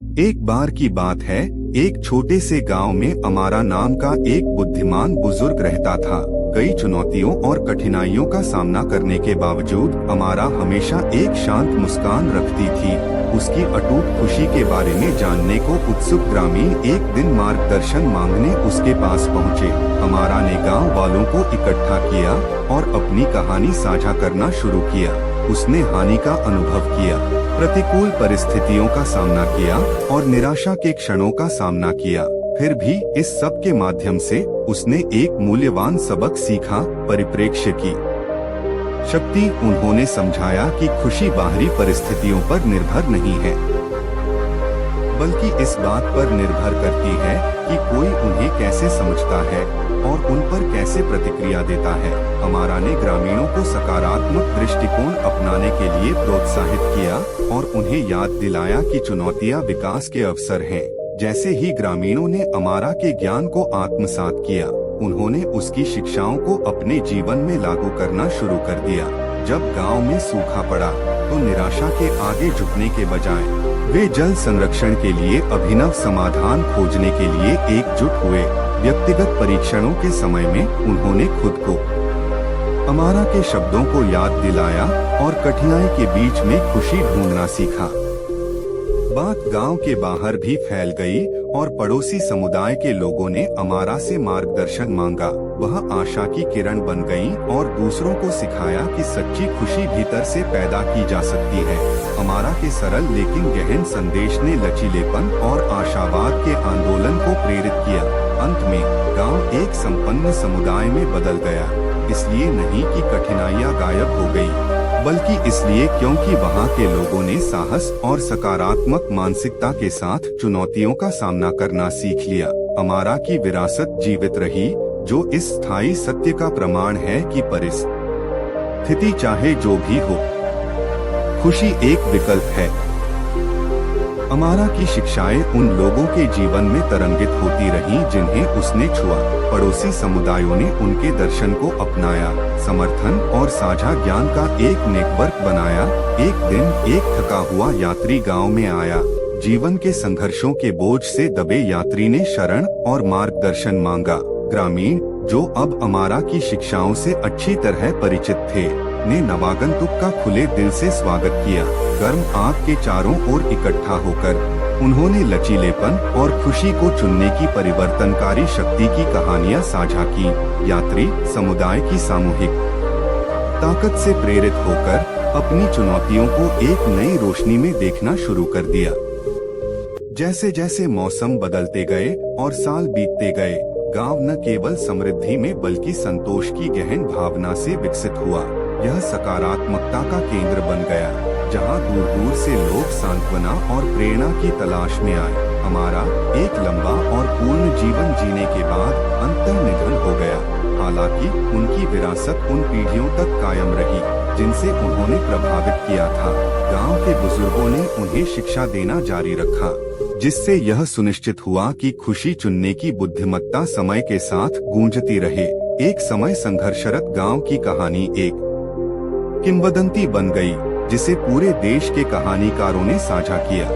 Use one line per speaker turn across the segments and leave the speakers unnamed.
एक बार की बात है, एक छोटे से गांव में अमारा नाम का एक बुद्धिमान बुजुर्ग रहता था। कई चुनौतियों और कठिनाइयों का सामना करने के बावजूद अमारा हमेशा एक शांत मुस्कान रखती थी। उसकी अटूट खुशी के बारे में जानने को उत्सुक ग्रामीण एक दिन मार्गदर्शन मांगने उसके पास पहुँचे। अमारा ने गाँव वालों को इकट्ठा किया और अपनी कहानी साझा करना शुरू किया। उसने हानि का अनुभव किया, प्रतिकूल परिस्थितियों का सामना किया और निराशा के क्षणों का सामना किया। फिर भी इस सब के माध्यम से उसने एक मूल्यवान सबक सीखा, परिप्रेक्ष्य की शक्ति। उन्होंने समझाया कि खुशी बाहरी परिस्थितियों पर निर्भर नहीं है, बल्कि इस बात पर निर्भर करती है कि कोई उन्हें कैसे समझता है और उन पर कैसे प्रतिक्रिया देता है। अमारा ने ग्रामीणों को सकारात्मक दृष्टिकोण अपनाने के लिए प्रोत्साहित किया और उन्हें याद दिलाया कि चुनौतियां विकास के अवसर हैं। जैसे ही ग्रामीणों ने अमारा के ज्ञान को आत्मसात किया, उन्होंने उसकी शिक्षाओं को अपने जीवन में लागू करना शुरू कर दिया। जब गांव में सूखा पड़ा तो निराशा के आगे झुकने के बजाय वे जल संरक्षण के लिए अभिनव समाधान खोजने के लिए एकजुट हुए। व्यक्तिगत परीक्षणों के समय में उन्होंने खुद को अमारा के शब्दों को याद दिलाया और कठिनाई के बीच में खुशी ढूंढना सीखा। बात गांव के बाहर भी फैल गई और पड़ोसी समुदाय के लोगों ने अमारा से मार्गदर्शन मांगा। वह आशा की किरण बन गई और दूसरों को सिखाया कि सच्ची खुशी भीतर से पैदा की जा सकती है। अमारा के सरल लेकिन गहन संदेश ने लचीलेपन और आशावाद के आंदोलन को प्रेरित किया। अंत में गांव एक संपन्न समुदाय में बदल गया, इसलिए नहीं कि कठिनाइयां गायब हो गई, बल्कि इसलिए क्योंकि वहां के लोगों ने साहस और सकारात्मक मानसिकता के साथ चुनौतियों का सामना करना सीख लिया। अमारा की विरासत जीवित रही, जो इस स्थायी सत्य का प्रमाण है कि परिस्थिति चाहे जो भी हो, खुशी एक विकल्प है। अमारा की शिक्षाएं उन लोगों के जीवन में तरंगित होती रहीं जिन्हें उसने छुआ। पड़ोसी समुदायों ने उनके दर्शन को अपनाया, समर्थन और साझा ज्ञान का एक नेटवर्क बनाया। एक दिन एक थका हुआ यात्री गांव में आया। जीवन के संघर्षों के बोझ से दबे यात्री ने शरण और मार्गदर्शन मांगा। ग्रामीण, जो अब अमारा की शिक्षाओं से अच्छी तरह परिचित थे, ने नवागंतुक का खुले दिल से स्वागत किया। गर्म आग के चारों ओर इकट्ठा होकर उन्होंने लचीलेपन और खुशी को चुनने की परिवर्तनकारी शक्ति की कहानियां साझा की। यात्री समुदाय की सामूहिक ताकत से प्रेरित होकर अपनी चुनौतियों को एक नई रोशनी में देखना शुरू कर दिया। जैसे जैसे मौसम बदलते गए और साल बीतते गए, गांव न केवल समृद्धि में बल्कि संतोष की गहन भावना से विकसित हुआ। यह सकारात्मकता का केंद्र बन गया, जहां दूर दूर से लोग सांत्वना और प्रेरणा की तलाश में आए। अमारा एक लंबा और पूर्ण जीवन जीने के बाद अंतर्निधन हो गया। हालांकि उनकी विरासत उन पीढ़ियों तक कायम रही जिनसे उन्होंने प्रभावित किया था। गांव के बुजुर्गों ने उन्हें शिक्षा देना जारी रखा, जिससे यह सुनिश्चित हुआ कि खुशी चुनने की बुद्धिमत्ता समय के साथ गूंजती रहे। एक समय संघर्षरत गांव की कहानी एक किंवदंती बन गई, जिसे पूरे देश के कहानीकारों ने साझा किया।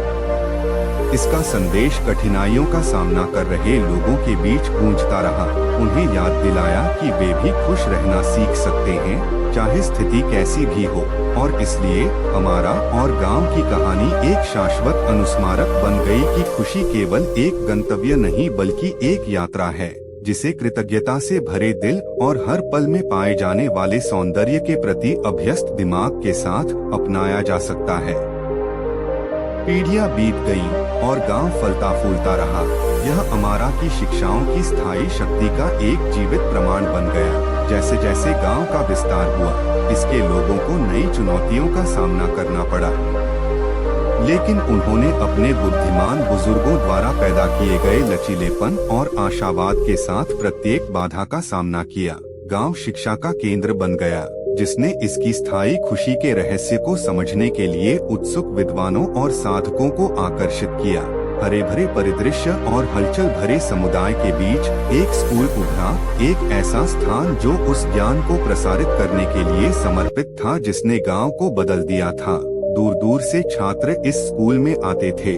इसका संदेश कठिनाइयों का सामना कर रहे लोगों के बीच गूंजता रहा, उन्हें याद दिलाया कि वे भी खुश रहना सीख सकते हैं, चाहे स्थिति कैसी भी हो। और इसलिए अमारा और गांव की कहानी एक शाश्वत अनुस्मारक बन गई कि खुशी केवल एक गंतव्य नहीं बल्कि एक यात्रा है, जिसे कृतज्ञता से भरे दिल और हर पल में पाए जाने वाले सौंदर्य के प्रति अभ्यस्त दिमाग के साथ अपनाया जा सकता है। पीढ़ियां बीत गईं और गांव फलता फूलता रहा। यह अमारा की शिक्षाओं की स्थायी शक्ति का एक जीवित प्रमाण बन गया। जैसे जैसे गांव का विस्तार हुआ, इसके लोगों को नई चुनौतियों का सामना करना पड़ा, लेकिन उन्होंने अपने बुद्धिमान बुजुर्गों द्वारा पैदा किए गए लचीलेपन और आशावाद के साथ प्रत्येक बाधा का सामना किया। गांव शिक्षा का केंद्र बन गया, जिसने इसकी स्थायी खुशी के रहस्य को समझने के लिए उत्सुक विद्वानों और साधकों को आकर्षित किया। हरे भरे परिदृश्य और हलचल भरे समुदाय के बीच एक स्कूल उभरा, एक ऐसा स्थान जो उस ज्ञान को प्रसारित करने के लिए समर्पित था जिसने गांव को बदल दिया था। दूर दूर से छात्र इस स्कूल में आते थे,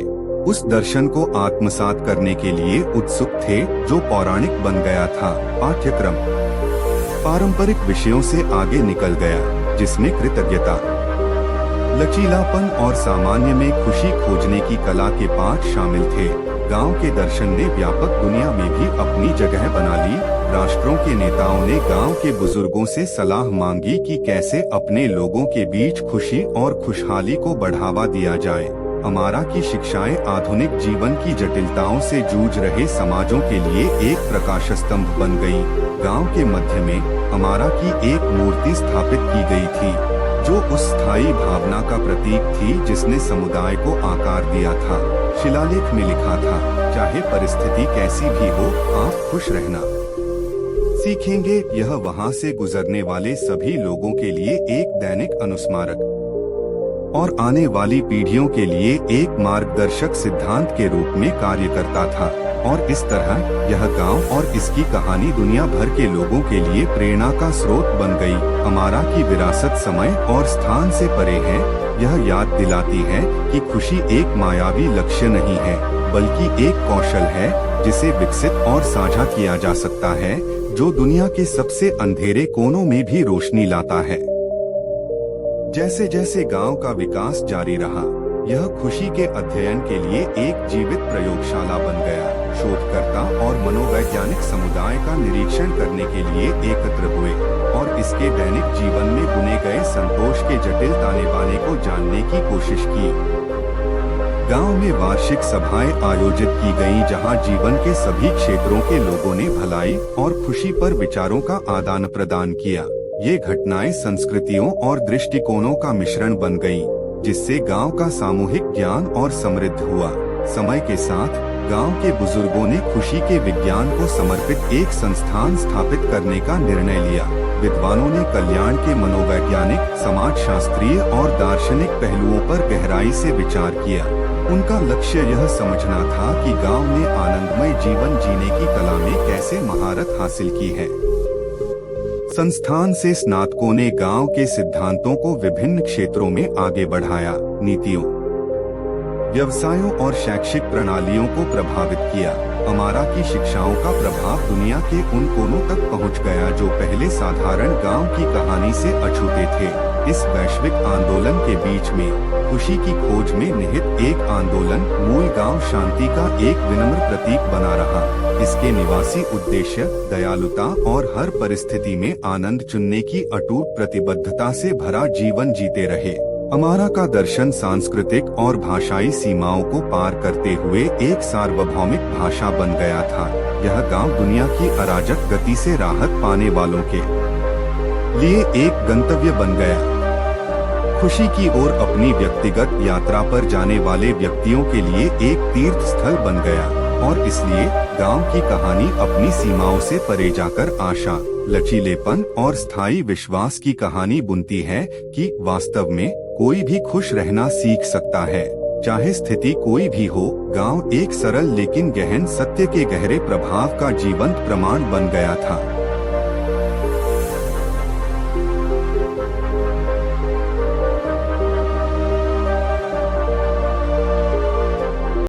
उस दर्शन को आत्मसात करने के लिए उत्सुक थे जो पौराणिक बन गया था। पाठ्यक्रम पारंपरिक विषयों से आगे निकल गया, जिसमें कृतज्ञता, लचीलापन और सामान्य में खुशी खोजने की कला के पाठ शामिल थे। गांव के दर्शन ने व्यापक दुनिया में भी अपनी जगह बना ली। राष्ट्रों के नेताओं ने गांव के बुजुर्गों से सलाह मांगी कि कैसे अपने लोगों के बीच खुशी और खुशहाली को बढ़ावा दिया जाए। अमारा की शिक्षाएं आधुनिक जीवन की जटिलताओं से जूझ रहे समाजों के लिए एक प्रकाश स्तंभ बन गई। गांव के मध्य में अमारा की एक मूर्ति स्थापित की गई थी, जो उस स्थायी भावना का प्रतीक थी जिसने समुदाय को आकार दिया था। शिलालेख में लिखा था, चाहे परिस्थिति कैसी भी हो, आप खुश रहना सीखेंगे। यह वहां से गुजरने वाले सभी लोगों के लिए एक दैनिक अनुस्मारक और आने वाली पीढ़ियों के लिए एक मार्गदर्शक सिद्धांत के रूप में कार्य करता था। और इस तरह यह गांव और इसकी कहानी दुनिया भर के लोगों के लिए प्रेरणा का स्रोत बन गई। अमारा की विरासत समय और स्थान से परे है। यह याद दिलाती है कि खुशी एक मायावी लक्ष्य नहीं है, बल्कि एक कौशल है जिसे विकसित और साझा किया जा सकता है, जो दुनिया के सबसे अंधेरे कोनों में भी रोशनी लाता है। जैसे जैसे गांव का विकास जारी रहा, यह खुशी के अध्ययन के लिए एक जीवित प्रयोगशाला बन गया। शोधकर्ता और मनोवैज्ञानिक समुदाय का निरीक्षण करने के लिए एकत्र हुए और इसके दैनिक जीवन में बुने गए संतोष के जटिल ताने बाने को जानने की कोशिश की। गांव में वार्षिक सभाएं आयोजित की गईं, जहां जीवन के सभी क्षेत्रों के लोगों ने भलाई और खुशी पर विचारों का आदान प्रदान किया। ये घटनाएं संस्कृतियों और दृष्टिकोणों का मिश्रण बन गईं, जिससे गांव का सामूहिक ज्ञान और समृद्ध हुआ। समय के साथ गांव के बुजुर्गों ने खुशी के विज्ञान को समर्पित एक संस्थान स्थापित करने का निर्णय लिया। विद्वानों ने कल्याण के मनोवैज्ञानिक, समाजशास्त्रीय और दार्शनिक पहलुओं पर गहराई से विचार किया। उनका लक्ष्य यह समझना था कि गांव ने आनंदमय जीवन जीने की कला में कैसे महारत हासिल की है। संस्थान से स्नातकों ने गांव के सिद्धांतों को विभिन्न क्षेत्रों में आगे बढ़ाया, नीतियों, व्यवसायों और शैक्षिक प्रणालियों को प्रभावित किया। अमारा की शिक्षाओं का प्रभाव दुनिया के उन कोनों तक पहुंच गया जो पहले साधारण गांव की कहानी से अछूते थे। इस वैश्विक आंदोलन के बीच में खुशी की खोज में निहित एक आंदोलन मूल गांव शांति का एक विनम्र प्रतीक बना रहा। इसके निवासी उद्देश्य दयालुता और हर परिस्थिति में आनंद चुनने की अटूट प्रतिबद्धता से भरा जीवन जीते रहे। अमारा का दर्शन सांस्कृतिक और भाषाई सीमाओं को पार करते हुए एक सार्वभौमिक भाषा बन गया था। यह गांव दुनिया की अराजक गति से राहत पाने वालों के लिए एक गंतव्य बन गया। खुशी की ओर अपनी व्यक्तिगत यात्रा पर जाने वाले व्यक्तियों के लिए एक तीर्थ स्थल बन गया। और इसलिए गांव की कहानी अपनी सीमाओं से परे जाकर आशा, लचीलेपन और स्थायी विश्वास की कहानी बुनती है कि वास्तव में कोई भी खुश रहना सीख सकता है, चाहे स्थिति कोई भी हो। गांव एक सरल लेकिन गहन सत्य के गहरे प्रभाव का जीवंत प्रमाण बन गया था।